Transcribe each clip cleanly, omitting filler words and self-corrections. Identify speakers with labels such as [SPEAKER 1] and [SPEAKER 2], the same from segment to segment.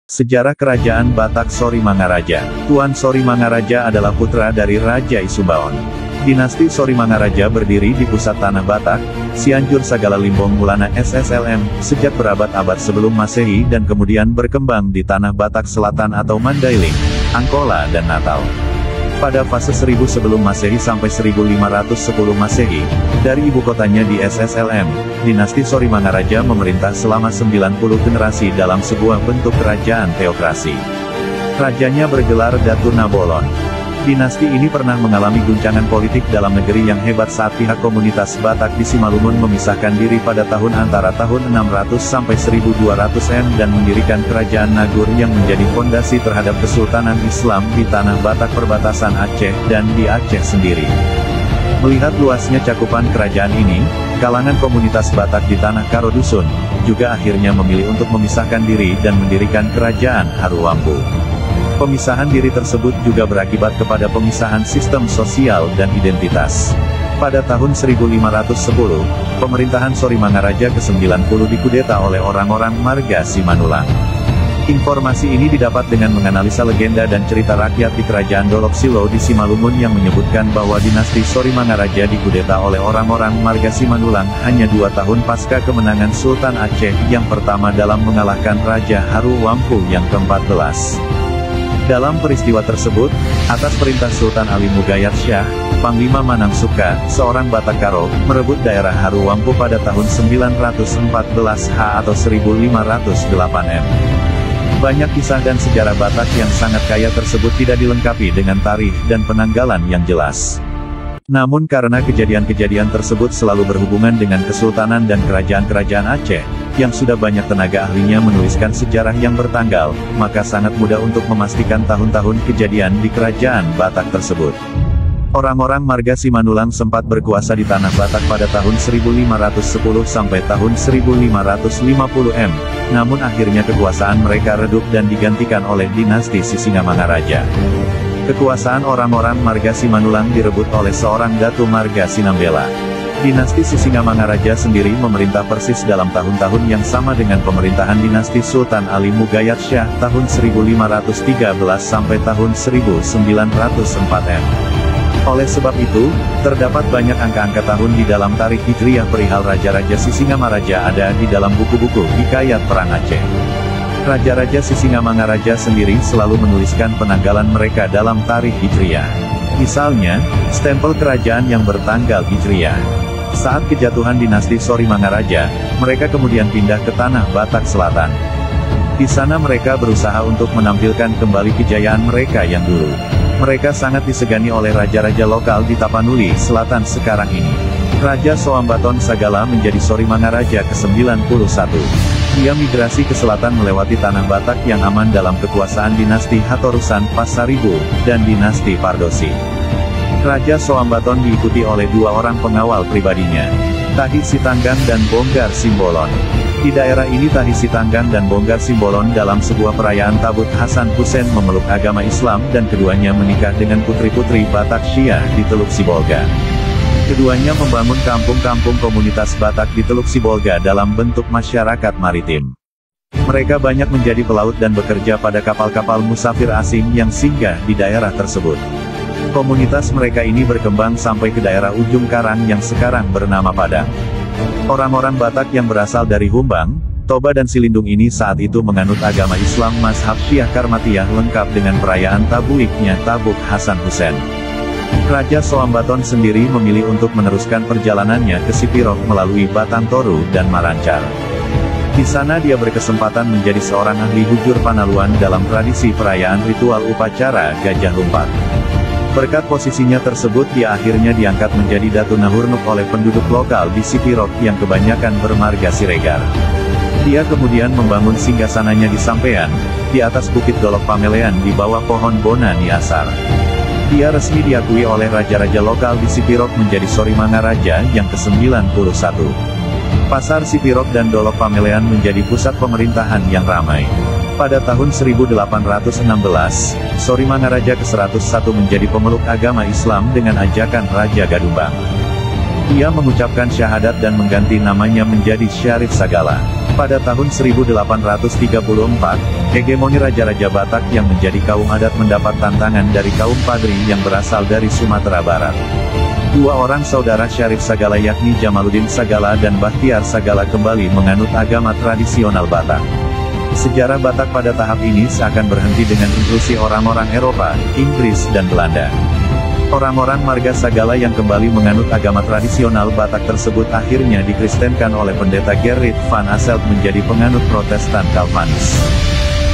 [SPEAKER 1] Sejarah Kerajaan Batak Sori Mangaraja. Tuan Sori Mangaraja adalah putra dari Raja Isumbaon. Dinasti Sori Mangaraja berdiri di pusat tanah Batak, Cianjur Sagala Limbong Mulana SSLM, sejak berabad-abad sebelum Masehi dan kemudian berkembang di tanah Batak Selatan atau Mandailing, Angkola dan Natal. Pada fase 1000 sebelum Masehi sampai 1510 Masehi, dari ibu kotanya di SSLM, dinasti Sori Mangaraja memerintah selama 90 generasi dalam sebuah bentuk kerajaan teokrasi. Rajanya bergelar Datu Nabolon. Dinasti ini pernah mengalami guncangan politik dalam negeri yang hebat saat pihak komunitas Batak di Simalungun memisahkan diri pada tahun antara tahun 600 sampai 1200 M dan mendirikan kerajaan Nagur yang menjadi fondasi terhadap kesultanan Islam di tanah Batak perbatasan Aceh dan di Aceh sendiri. Melihat luasnya cakupan kerajaan ini, kalangan komunitas Batak di tanah Karodusun juga akhirnya memilih untuk memisahkan diri dan mendirikan kerajaan Haruwampu. Pemisahan diri tersebut juga berakibat kepada pemisahan sistem sosial dan identitas. Pada tahun 1510, pemerintahan Sori Mangaraja ke-90 dikudeta oleh orang-orang marga Simanulang. Informasi ini didapat dengan menganalisa legenda dan cerita rakyat di Kerajaan Dolok Silo di Simalungun yang menyebutkan bahwa dinasti Sori Mangaraja dikudeta oleh orang-orang marga Simanulang hanya 2 tahun pasca kemenangan Sultan Aceh yang pertama dalam mengalahkan Raja Haruwampu yang ke-14. Dalam peristiwa tersebut, atas perintah Sultan Ali Mugayat Syah, Panglima Manang Suka, seorang Batak Karo, merebut daerah Haruwampu pada tahun 914 H atau 1508 M. Banyak kisah dan sejarah Batak yang sangat kaya tersebut tidak dilengkapi dengan tarikh dan penanggalan yang jelas. Namun karena kejadian-kejadian tersebut selalu berhubungan dengan kesultanan dan kerajaan-kerajaan Aceh, yang sudah banyak tenaga ahlinya menuliskan sejarah yang bertanggal, maka sangat mudah untuk memastikan tahun-tahun kejadian di kerajaan Batak tersebut. Orang-orang marga Simanulang sempat berkuasa di tanah Batak pada tahun 1510 sampai tahun 1550 M, namun akhirnya kekuasaan mereka redup dan digantikan oleh dinasti Sisingamangaraja. Kekuasaan orang-orang marga Simanulang direbut oleh seorang Datu Marga Sinambela. Dinasti Sisingamangaraja sendiri memerintah persis dalam tahun-tahun yang sama dengan pemerintahan dinasti Sultan Ali Mugayat Syah tahun 1513 sampai tahun 1904 M. Oleh sebab itu, terdapat banyak angka-angka tahun di dalam tarikh Hijriyah perihal Raja-Raja Sisingamaraja ada di dalam buku-buku Hikayat Perang Aceh. Raja-Raja Sisingamangaraja sendiri selalu menuliskan penanggalan mereka dalam tarikh Hijriyah. Misalnya, stempel kerajaan yang bertanggal Hijriyah. Saat kejatuhan dinasti Sori Mangaraja, mereka kemudian pindah ke tanah Batak Selatan. Di sana mereka berusaha untuk menampilkan kembali kejayaan mereka yang dulu. Mereka sangat disegani oleh raja-raja lokal di Tapanuli Selatan sekarang ini. Raja Soambaton Sagala menjadi Sori Mangaraja ke-91. Ia migrasi ke selatan melewati tanah Batak yang aman dalam kekuasaan dinasti Hatorusan Pasaribu, dan dinasti Pardosi. Raja Soambaton diikuti oleh 2 orang pengawal pribadinya, Tahi Sitanggang dan Bonggar Simbolon. Di daerah ini Tahi Sitanggang dan Bonggar Simbolon dalam sebuah perayaan tabut Hasan Hussein memeluk agama Islam dan keduanya menikah dengan putri-putri Batak Syiah di Teluk Sibolga. Keduanya membangun kampung-kampung komunitas Batak di Teluk Sibolga dalam bentuk masyarakat maritim. Mereka banyak menjadi pelaut dan bekerja pada kapal-kapal musafir asing yang singgah di daerah tersebut. Komunitas mereka ini berkembang sampai ke daerah ujung Karang yang sekarang bernama Padang. Orang-orang Batak yang berasal dari Humbang, Toba dan Silindung ini saat itu menganut agama Islam mazhab Syiah Karmatiyah lengkap dengan perayaan tabuiknya Tabuk Hasan Hussein. Raja Soambaton sendiri memilih untuk meneruskan perjalanannya ke Sipirok melalui Batang Toru dan Marancar. Di sana dia berkesempatan menjadi seorang ahli hujur Panaluan dalam tradisi perayaan ritual upacara Gajah Lumpat. Berkat posisinya tersebut dia akhirnya diangkat menjadi Datu Nahurnuk oleh penduduk lokal di Sipirok yang kebanyakan bermarga Siregar. Dia kemudian membangun singgasananya di Sampean, di atas Bukit Dolok Pamelean di bawah pohon Bona Niasar. Dia resmi diakui oleh raja-raja lokal di Sipirok menjadi Sori Mangaraja yang ke-91. Pasar Sipirok dan Dolok Pamelean menjadi pusat pemerintahan yang ramai. Pada tahun 1816, Sori Mangaraja ke-101 menjadi pemeluk agama Islam dengan ajakan Raja Gadumbang. Ia mengucapkan syahadat dan mengganti namanya menjadi Syarif Sagala. Pada tahun 1834, hegemoni Raja-Raja Batak yang menjadi kaum adat mendapat tantangan dari kaum Padri yang berasal dari Sumatera Barat. Dua orang saudara Syarif Sagala yakni Jamaluddin Sagala dan Bahtiar Sagala kembali menganut agama tradisional Batak. Sejarah Batak pada tahap ini seakan berhenti dengan intrusi orang-orang Eropa, Inggris dan Belanda. Orang-orang marga Sagala yang kembali menganut agama tradisional Batak tersebut akhirnya dikristenkan oleh pendeta Gerrit van Asselt menjadi penganut Protestan Calvinis.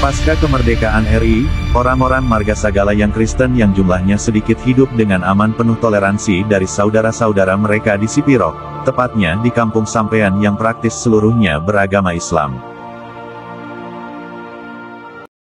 [SPEAKER 1] Pasca kemerdekaan RI, orang-orang marga Sagala yang Kristen yang jumlahnya sedikit hidup dengan aman penuh toleransi dari saudara-saudara mereka di Sipirok, tepatnya di Kampung Sampean yang praktis seluruhnya beragama Islam.